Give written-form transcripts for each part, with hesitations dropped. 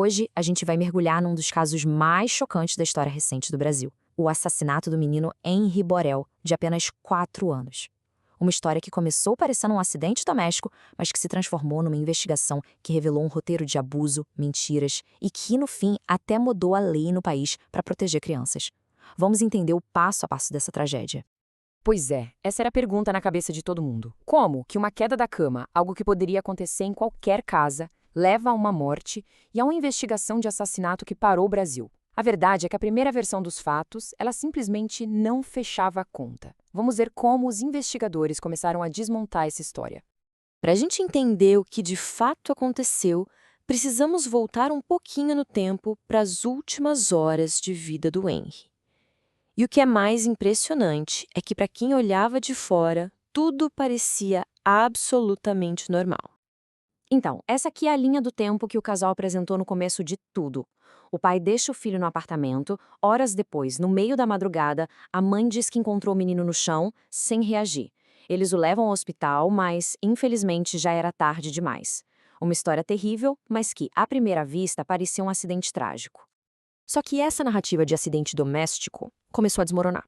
Hoje, a gente vai mergulhar num dos casos mais chocantes da história recente do Brasil. O assassinato do menino Henri Borel, de apenas 4 anos. Uma história que começou parecendo um acidente doméstico, mas que se transformou numa investigação que revelou um roteiro de abuso, mentiras e que, no fim, até mudou a lei no país para proteger crianças. Vamos entender o passo a passo dessa tragédia. Pois é, essa era a pergunta na cabeça de todo mundo. Como que uma queda da cama, algo que poderia acontecer em qualquer casa, leva a uma morte e a uma investigação de assassinato que parou o Brasil? A verdade é que a primeira versão dos fatos, ela simplesmente não fechava a conta. Vamos ver como os investigadores começaram a desmontar essa história. Para a gente entender o que de fato aconteceu, precisamos voltar um pouquinho no tempo para as últimas horas de vida do Henri. E o que é mais impressionante é que, para quem olhava de fora, tudo parecia absolutamente normal. Então, essa aqui é a linha do tempo que o casal apresentou no começo de tudo. O pai deixa o filho no apartamento, horas depois, no meio da madrugada, a mãe diz que encontrou o menino no chão, sem reagir. Eles o levam ao hospital, mas, infelizmente, já era tarde demais. Uma história terrível, mas que, à primeira vista, parecia um acidente trágico. Só que essa narrativa de acidente doméstico começou a desmoronar.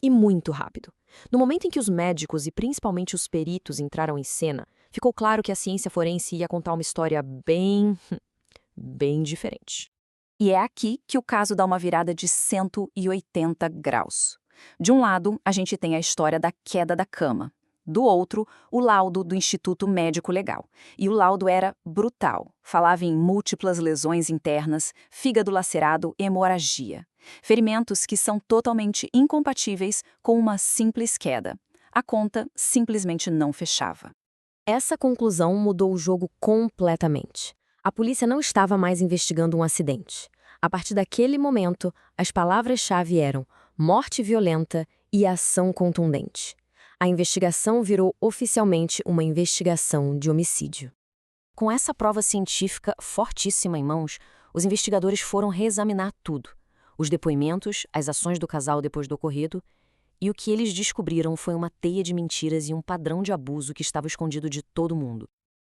E muito rápido. No momento em que os médicos e principalmente os peritos entraram em cena, ficou claro que a ciência forense ia contar uma história bem diferente. E é aqui que o caso dá uma virada de 180 graus. De um lado, a gente tem a história da queda da cama. Do outro, o laudo do Instituto Médico Legal. E o laudo era brutal. Falava em múltiplas lesões internas, fígado lacerado, hemorragia. Ferimentos que são totalmente incompatíveis com uma simples queda. A conta simplesmente não fechava. Essa conclusão mudou o jogo completamente. A polícia não estava mais investigando um acidente. A partir daquele momento, as palavras-chave eram morte violenta e ação contundente. A investigação virou oficialmente uma investigação de homicídio. Com essa prova científica fortíssima em mãos, os investigadores foram reexaminar tudo. Os depoimentos, as ações do casal depois do ocorrido, e o que eles descobriram foi uma teia de mentiras e um padrão de abuso que estava escondido de todo mundo.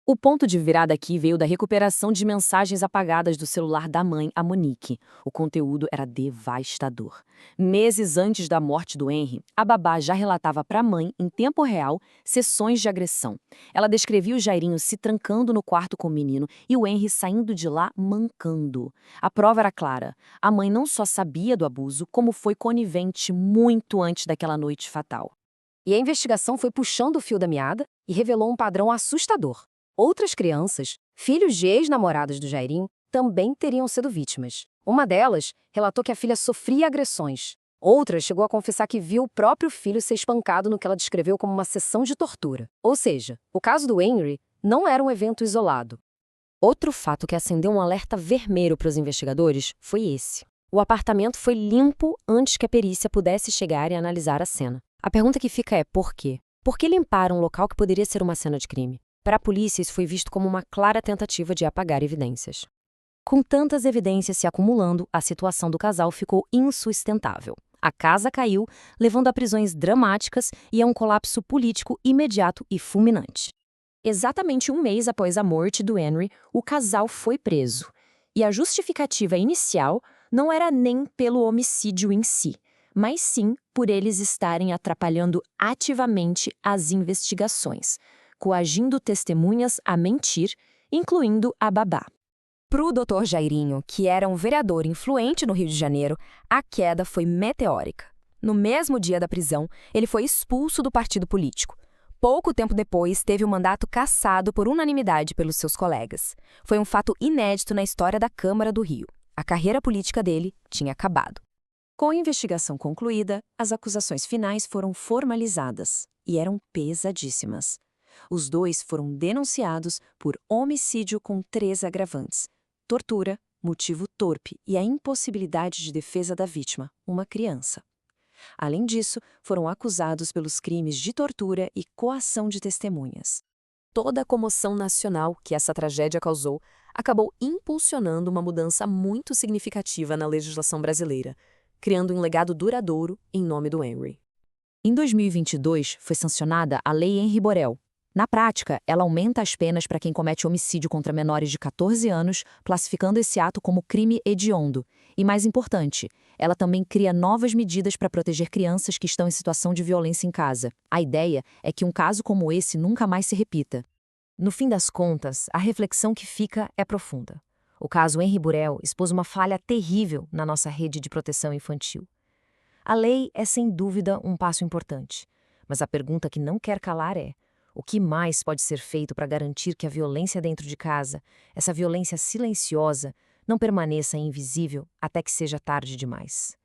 O ponto de virada aqui veio da recuperação de mensagens apagadas do celular da mãe, a Monique. O conteúdo era devastador. Meses antes da morte do Henri, a babá já relatava para a mãe, em tempo real, sessões de agressão. Ela descrevia o Jairinho se trancando no quarto com o menino e o Henri saindo de lá mancando. A prova era clara. A mãe não só sabia do abuso, como foi conivente muito antes daquela noite fatal. E a investigação foi puxando o fio da meada e revelou um padrão assustador. Outras crianças, filhos de ex-namorados do Jairinho, também teriam sido vítimas. Uma delas relatou que a filha sofria agressões. Outra chegou a confessar que viu o próprio filho ser espancado no que ela descreveu como uma sessão de tortura. Ou seja, o caso do Henri não era um evento isolado. Outro fato que acendeu um alerta vermelho para os investigadores foi esse. O apartamento foi limpo antes que a perícia pudesse chegar e analisar a cena. A pergunta que fica é por quê? Por que limpar um local que poderia ser uma cena de crime? Para a polícia, isso foi visto como uma clara tentativa de apagar evidências. Com tantas evidências se acumulando, a situação do casal ficou insustentável. A casa caiu, levando a prisões dramáticas e a um colapso político imediato e fulminante. Exatamente um mês após a morte do Henri, o casal foi preso. E a justificativa inicial não era nem pelo homicídio em si, mas sim por eles estarem atrapalhando ativamente as investigações, coagindo testemunhas a mentir, incluindo a babá. Para o Dr. Jairinho, que era um vereador influente no Rio de Janeiro, a queda foi meteórica. No mesmo dia da prisão, ele foi expulso do partido político. Pouco tempo depois, teve o mandato cassado por unanimidade pelos seus colegas. Foi um fato inédito na história da Câmara do Rio. A carreira política dele tinha acabado. Com a investigação concluída, as acusações finais foram formalizadas e eram pesadíssimas. Os dois foram denunciados por homicídio com 3 agravantes: tortura, motivo torpe e a impossibilidade de defesa da vítima, uma criança. Além disso, foram acusados pelos crimes de tortura e coação de testemunhas. Toda a comoção nacional que essa tragédia causou acabou impulsionando uma mudança muito significativa na legislação brasileira, criando um legado duradouro em nome do Henri. Em 2022, foi sancionada a Lei Henri Borel, Na prática, ela aumenta as penas para quem comete homicídio contra menores de 14 anos, classificando esse ato como crime hediondo. E mais importante, ela também cria novas medidas para proteger crianças que estão em situação de violência em casa. A ideia é que um caso como esse nunca mais se repita. No fim das contas, a reflexão que fica é profunda. O caso Henri Burel expôs uma falha terrível na nossa rede de proteção infantil. A lei é sem dúvida um passo importante, mas a pergunta que não quer calar é: o que mais pode ser feito para garantir que a violência dentro de casa, essa violência silenciosa, não permaneça invisível até que seja tarde demais?